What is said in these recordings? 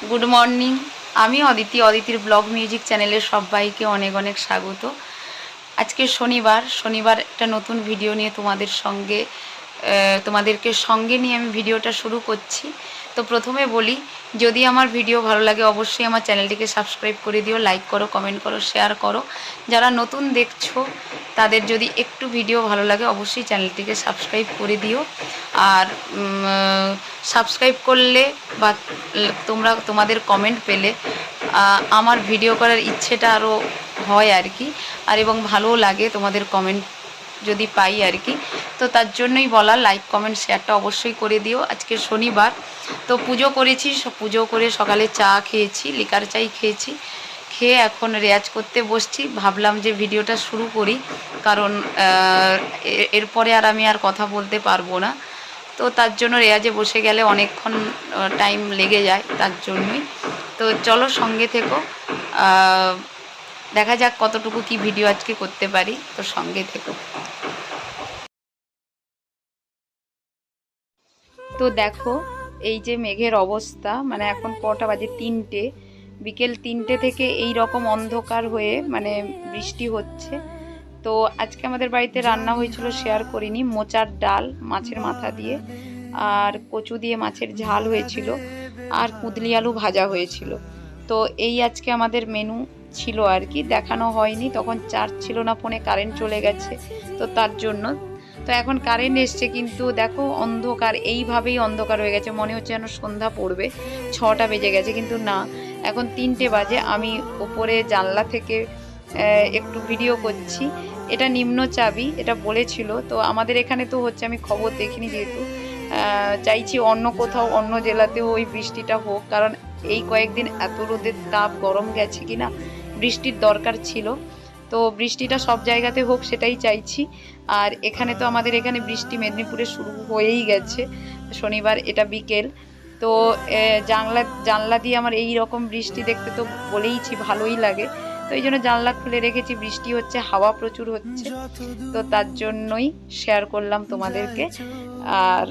Good morning. আমি অদিতির blog music চ্যানেলে সবাইকে অনেক অনেক স্বাগত। আজকে শনিবার একটা নতুন ভিডিও নিয়ে তোমাদেরকে সঙ্গে নিয়ে আমি ভিডিওটা শুরু করছি। তো প্রথমে বলি, যদি আমার ভিডিও ভালো লাগে অবশ্যই আমার চ্যানেলটিকে সাবস্ক্রাইব করে দিও, লাইক করো, কমেন্ট করো, শেয়ার করো। যারা নতুন দেখছো তাদের যদি একটু ভিডিও ভালো লাগে অবশ্যই চ্যানেলটিকে সাবস্ক্রাইব করে দিও। আর সাবস্ক্রাইব করলে বা তোমাদের কমেন্ট পেলে আমার ভিডিও করার ইচ্ছেটা আরও হয় আর কি, আর এবং ভালোও লাগে তোমাদের কমেন্ট যদি পাই আর কি। তো তার জন্যই বলা, লাইক কমেন্ট শেয়ারটা অবশ্যই করে দিও। আজকে শনিবার, তো পুজো করেছি, পুজো করে সকালে চা খেয়েছি, লিকার চাই খেয়েছি, খেয়ে এখন রেয়াজ করতে বসছি। ভাবলাম যে ভিডিওটা শুরু করি, কারণ এরপরে আমি আর কথা বলতে পারবো না। তো তার জন্য রেয়াজে বসে গেলে অনেকক্ষণ টাইম লেগে যায়, তার জন্যই। তো চলো সঙ্গে থেকো, দেখা যাক কতটুকু কি ভিডিও আজকে করতে পারি। তো সঙ্গে থেকো। তো দেখো এই যে মেঘের অবস্থা, মানে এখন কটা বাজে, 3টে, বিকেল 3টে থেকে এই রকম অন্ধকার হয়ে মানে বৃষ্টি হচ্ছে। তো আজকে আমাদের বাড়িতে রান্না হয়েছিল, শেয়ার করিনি, মোচার ডাল মাছের মাথা দিয়ে, আর কচু দিয়ে মাছের ঝাল হয়েছিল, আর কুঁদলি আলু ভাজা হয়েছিল। তো এই আজকে আমাদের মেনু ছিল আর কি, দেখানো হয়নি, তখন চার্জ ছিল না ফোনে, কারেন্ট চলে গেছে, তো তার জন্য। তো এখন কারেন্ট এসছে, কিন্তু দেখো অন্ধকার, এইভাবেই অন্ধকার হয়ে গেছে, মনে হচ্ছে যেন সন্ধ্যা পড়বে। 6টা বেজে গেছে, কিন্তু না, এখন 3টে বাজে। আমি ওপরে জানলা থেকে একটু ভিডিও করছি। এটা নিম্নচাপী, এটা বলেছিল। তো আমাদের এখানে তো হচ্ছে, আমি খবর দেখিনি যেহেতু, চাইছি অন্য কোথাও, অন্য জেলাতেও ওই বৃষ্টিটা হোক, কারণ এই কয়েকদিন এত রোদের তাপ, গরম গেছে কিনা, বৃষ্টির দরকার ছিল। তো বৃষ্টিটা সব জায়গাতে হোক সেটাই চাইছি। আর এখানে তো আমাদের এখানে বৃষ্টি মেদিনীপুরে শুরু হয়েই গেছে। শনিবার এটা বিকেল, তো জানলা দিয়ে আমার এই রকম বৃষ্টি দেখতে তো বলেইছি ভালোই লাগে। তো এই জন্য জানলা খুলে রেখেছি, বৃষ্টি হচ্ছে, হাওয়া প্রচুর হচ্ছে, তো তার জন্যই শেয়ার করলাম তোমাদেরকে। আর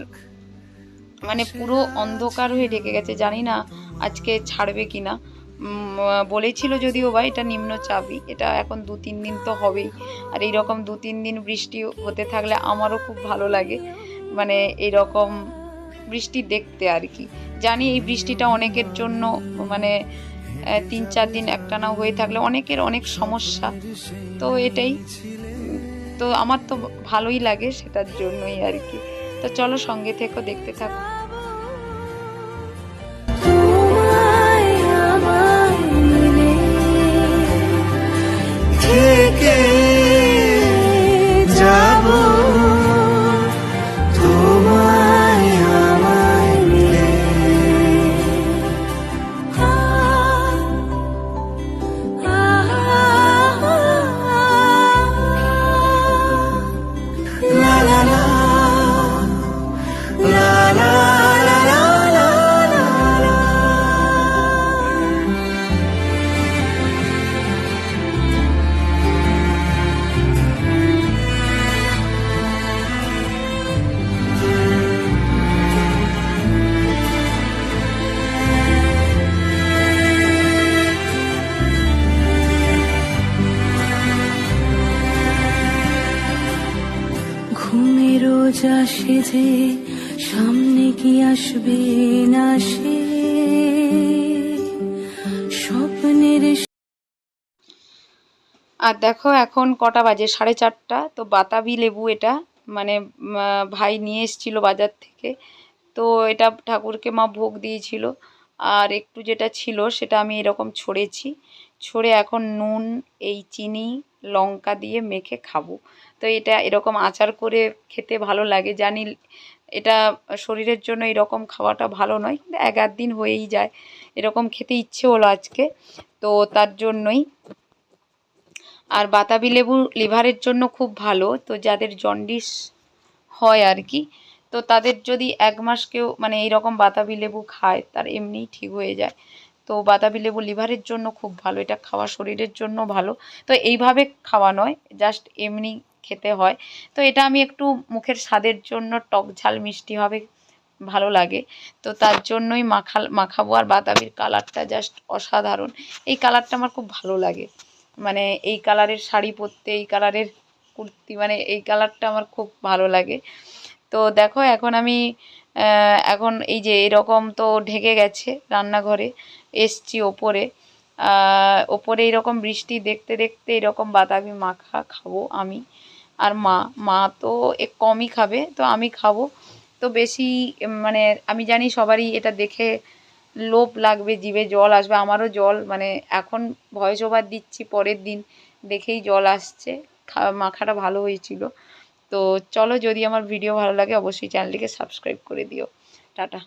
মানে পুরো অন্ধকার হয়ে ঢেকে গেছে, জানি না আজকে ছাড়বে কিনা। বলেছিল যদিও বা এটা নিম্নচাপই, এটা এখন 2-3 দিন তো হবেই। আর এইরকম 2-3 দিন বৃষ্টি হতে থাকলে আমারও খুব ভালো লাগে, মানে এইরকম বৃষ্টি দেখতে আর কি। জানি এই বৃষ্টিটা অনেকের জন্য মানে 3-4 দিন একটানা হয়ে থাকলে অনেকের অনেক সমস্যা, তো এটাই। তো আমার তো ভালোই লাগে, সেটার জন্যই আর কি। তো চলো সঙ্গে থেকো, দেখতে থাকো। রোজ আসে যে সামনে কি আসবে না, সে স্বপ্নের। আর দেখো এখন কটা বাজে, 4:30। তো বাতাবি লেবু এটা মানে ভাই নিয়ে এসেছিল বাজার থেকে, তো এটা ঠাকুরকে মা ভোগ দিয়েছিল। আর একটু যেটা ছিল সেটা আমি এরকম ছড়ে এখন নুন, এই চিনি, লঙ্কা দিয়ে মেখে খাবো। তো এটা এরকম আচার করে খেতে ভালো লাগে, জানি এটা শরীরের জন্য এরকম খাওয়াটা ভালো নয়, কিন্তু 1-8 দিন হয়েই যায়, এরকম খেতে ইচ্ছে হলো আজকে, তো তার জন্যই। আর বাতাবি লেবু লিভারের জন্য খুব ভালো, তো যাদের জন্ডিস হয় আর কি, তো তাদের যদি 1 মাস কেউ মানে এইরকম বাতাবি লেবু খায়, তার এমনিই ঠিক হয়ে যায়। তো বাতাবি লেবু লিভারের জন্য খুব ভালো, এটা খাওয়া শরীরের জন্য ভালো। তো এইভাবে খাওয়া নয়, জাস্ট এমনি খেতে হয়। তো এটা আমি একটু মুখের স্বাদের জন্য টক ঝাল মিষ্টি হবে ভালো লাগে। তো তার জন্যই মাখাবো। আর বাতাবির কালারটা জাস্ট অসাধারণ। এই কালারটা আমার খুব ভালো লাগে, মানে এই কালারের শাড়ি পরতে, এই কালারের কুর্তি, মানে এই কালারটা আমার খুব ভালো লাগে। তো দেখো এখন আমি এখন এই যে এরকম তো ঢেকে গেছে রান্নাঘরে, এসছি ওপরে। ওপরে এরকম বৃষ্টি দেখতে দেখতে এরকম বাতাবি মাখা খাবো আমি আর মা। মা তো কমই খাবে, তো আমি খাবো। তো বেশি মানে আমি জানি সবারই এটা দেখে লোভ লাগবে, জিভে জল আসবে, আমারও জল, মানে এখন ভয়েস ওভার দিচ্ছি, পরের দিন দেখেই জল আসছে। মাখাটা ভালো হয়েছিল। তো চলো, যদি আমার ভিডিও ভালো লাগে অবশ্যই চ্যানেলটিকে সাবস্ক্রাইব করে দিও। টাটা।